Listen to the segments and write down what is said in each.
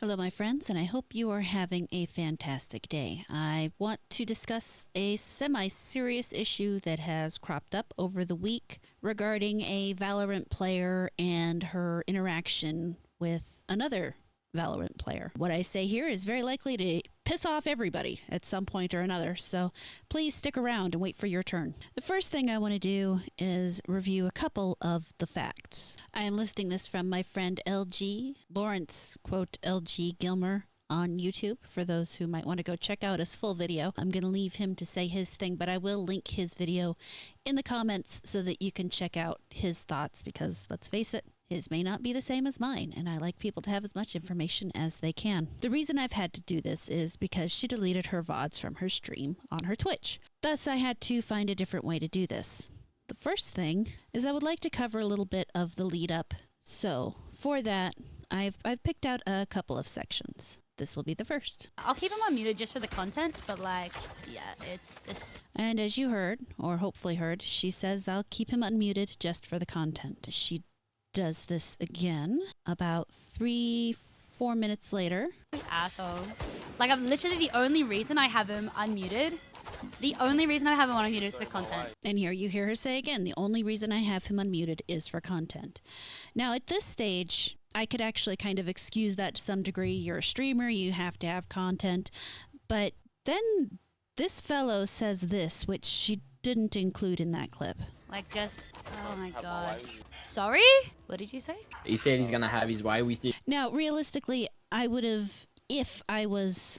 Hello, my friends, and I hope you are having a fantastic day. I want to discuss a semi-serious issue that has cropped up over the week regarding a Valorant player and her interaction with another Valorant player. What I say here is very likely to piss off everybody at some point or another, so please stick around and wait for your turn. The first thing I want to do is review a couple of the facts. I am listing this from my friend LG, Lawrence, quote, LG Gilmer, on YouTube for those who might want to go check out his full video. I'm going to leave him to say his thing, but I will link his video in the comments so that you can check out his thoughts because, let's face it, his may not be the same as mine, and I like people to have as much information as they can. The reason I've had to do this is because she deleted her VODs from her stream on her Twitch. Thus, I had to find a different way to do this. The first thing is I would like to cover a little bit of the lead up. So, for that, I've picked out a couple of sections. This will be the first. I'll keep him unmuted just for the content, but yeah, it's this. And as you heard, or hopefully heard, she says I'll keep him unmuted just for the content. She does this again about 3-4 minutes later. Asshole. I'm literally the only reason I have him unmuted. The only reason I have him unmuted is for content. And here you hear her say again, the only reason I have him unmuted is for content. Now at this stage, I could actually kind of excuse that to some degree. You're a streamer, you have to have content. But then this fellow says this, which she didn't include in that clip. Oh my god. Sorry? What did you say? He said he's gonna have his way with you. Now, realistically, I would have, if I was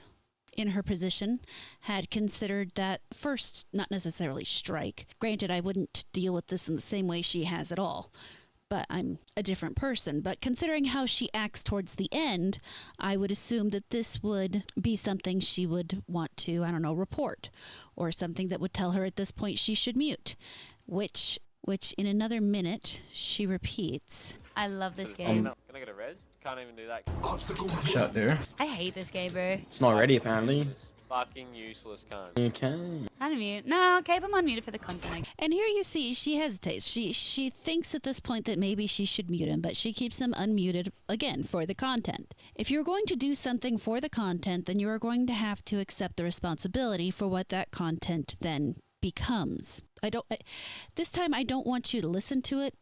in her position, had considered that first, not necessarily strike. Granted, I wouldn't deal with this in the same way she has at all, but I'm a different person. But considering how she acts towards the end, I would assume that this would be something she would want to, report, or something that would tell her at this point she should mute, which in another minute she repeats. I love this game. Can I get a red? Can't even do that. Shut there. I hate this game, bro. It's not ready apparently. Fucking useless cunt. Okay. Unmute. No, keep him unmuted for the content. And here you see she hesitates. She thinks at this point that maybe she should mute him, but she keeps him unmuted again for the content. If you're going to do something for the content, then you are going to have to accept the responsibility for what that content then becomes. This time I don't want you to listen to it.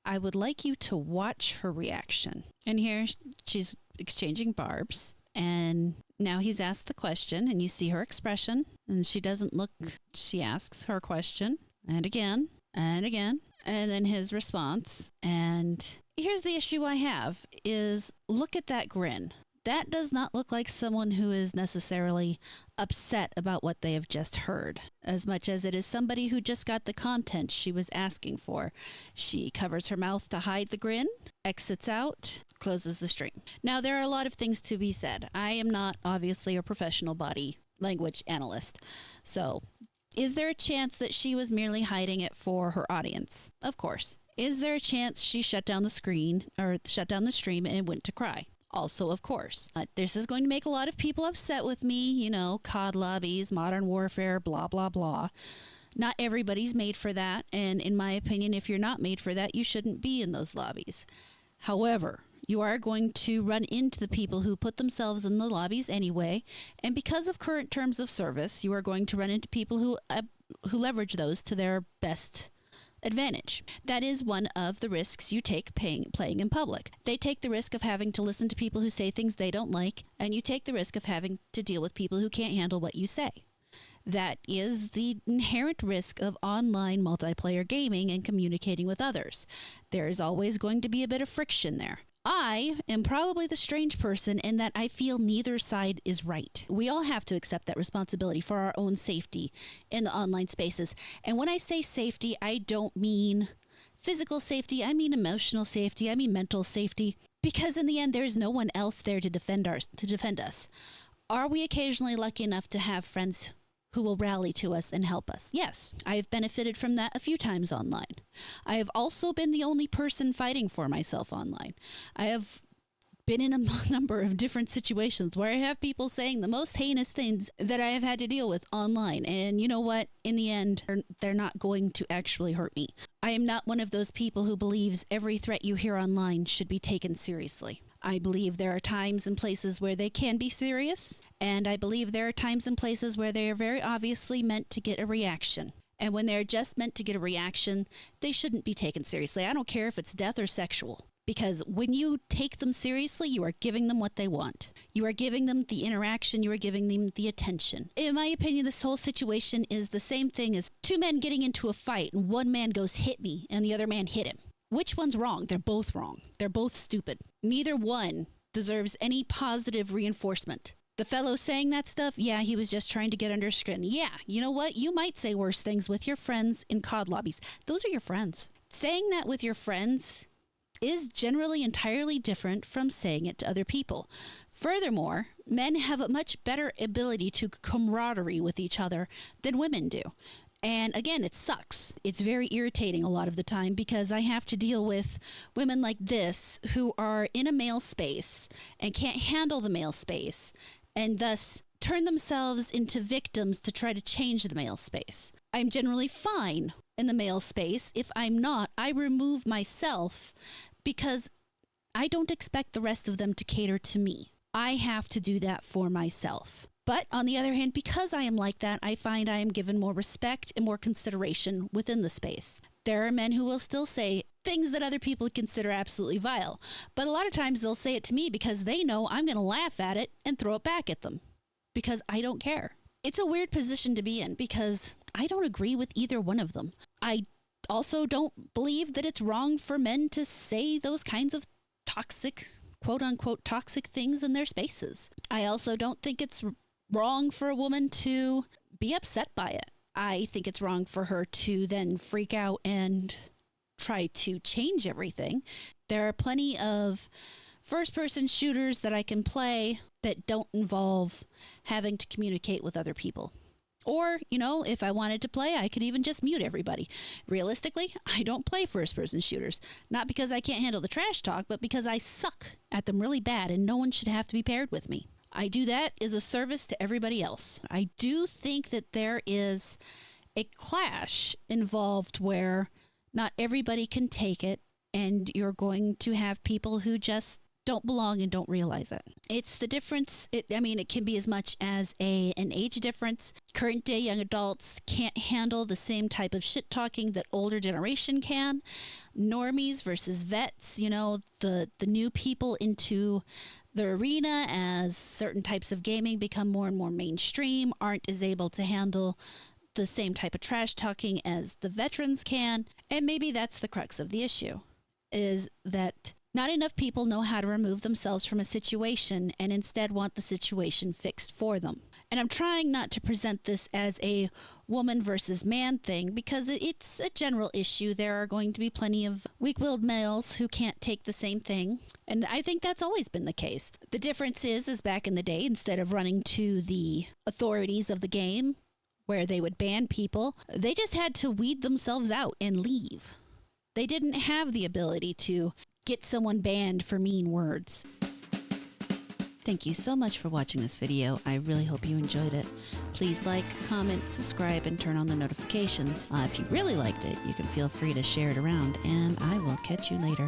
I would like you to watch her reaction. And here she's exchanging barbs, and now he's asked the question, and you see her expression, and she doesn't look. She asks her question, and again, and again, and then his response. And here's the issue I have, is look at that grin. That does not look like someone who is necessarily upset about what they have just heard, as much as it is somebody who just got the content she was asking for. She covers her mouth to hide the grin, exits out, closes the stream. Now, there are a lot of things to be said. I am not, obviously, a professional body language analyst. So, is there a chance that she was merely hiding it for her audience? Of course. Is there a chance she shut down the screen, or shut down the stream and went to cry? Also, of course. This is going to make a lot of people upset with me, COD lobbies, modern warfare, blah, blah, blah. Not everybody's made for that, and in my opinion, if you're not made for that, you shouldn't be in those lobbies. However, you are going to run into the people who put themselves in the lobbies anyway, and because of current terms of service, you are going to run into people who leverage those to their best advantage. That is one of the risks you take playing in public. They take the risk of having to listen to people who say things they don't like, and you take the risk of having to deal with people who can't handle what you say. That is the inherent risk of online multiplayer gaming and communicating with others. There is always going to be a bit of friction there. I am probably the strange person in that I feel neither side is right. We all have to accept that responsibility for our own safety in the online spaces. And when I say safety, I don't mean physical safety. I mean emotional safety. I mean mental safety. Because in the end, there's no one else there to defend us. Are we occasionally lucky enough to have friends who will rally to us and help us? Yes, I have benefited from that a few times online. I have also been the only person fighting for myself online. I have been in a number of different situations where I have people saying the most heinous things that I have had to deal with online. And you know what? In the end, they're not going to actually hurt me. I am not one of those people who believes every threat you hear online should be taken seriously. I believe there are times and places where they can be serious, and I believe there are times and places where they are very obviously meant to get a reaction. And when they're just meant to get a reaction, they shouldn't be taken seriously. I don't care if it's death or sexual. Because when you take them seriously, you are giving them what they want. You are giving them the interaction, you are giving them the attention. In my opinion, this whole situation is the same thing as two men getting into a fight and one man goes, "Hit me," and the other man hit him. Which one's wrong? They're both wrong. They're both stupid. Neither one deserves any positive reinforcement. The fellow saying that stuff, yeah, he was just trying to get under skin. Yeah, you know what? You might say worse things with your friends in COD lobbies. Those are your friends. Saying that with your friends is generally entirely different from saying it to other people. Furthermore, men have a much better ability to camaraderie with each other than women do. And again, it sucks. It's very irritating a lot of the time because I have to deal with women like this who are in a male space and can't handle the male space and thus turn themselves into victims to try to change the male space. I'm generally fine in the male space. If I'm not, I remove myself because I don't expect the rest of them to cater to me. I have to do that for myself. But on the other hand, because I am like that, I find I am given more respect and more consideration within the space. There are men who will still say things that other people would consider absolutely vile. But a lot of times they'll say it to me because they know I'm going to laugh at it and throw it back at them. Because I don't care. It's a weird position to be in because I don't agree with either one of them. I also don't believe that it's wrong for men to say those kinds of toxic, quote unquote, toxic things in their spaces. I also don't think it's wrong for a woman to be upset by it. I think it's wrong for her to then freak out and try to change everything. There are plenty of first-person shooters that I can play that don't involve having to communicate with other people. Or, you know, if I wanted to play, I could even just mute everybody. Realistically, I don't play first-person shooters. Not because I can't handle the trash talk, but because I suck at them really bad and no one should have to be paired with me. I do that as a service to everybody else. I do think that there is a clash involved where not everybody can take it, and you're going to have people who just don't belong and don't realize it. It's the difference. It can be as much as an age difference. Current day young adults can't handle the same type of shit talking that older generation can. Normies versus vets, you know, the new people into the arena as certain types of gaming become more and more mainstream aren't as able to handle the same type of trash talking as the veterans can. And maybe that's the crux of the issue, is that not enough people know how to remove themselves from a situation and instead want the situation fixed for them. And I'm trying not to present this as a woman versus man thing because it's a general issue. There are going to be plenty of weak-willed males who can't take the same thing. And I think that's always been the case. The difference is back in the day, instead of running to the authorities of the game where they would ban people, they just had to weed themselves out and leave. They didn't have the ability to get someone banned for mean words. Thank you so much for watching this video. I really hope you enjoyed it. Please like, comment, subscribe, and turn on the notifications. If you really liked it, you can feel free to share it around, and I will catch you later.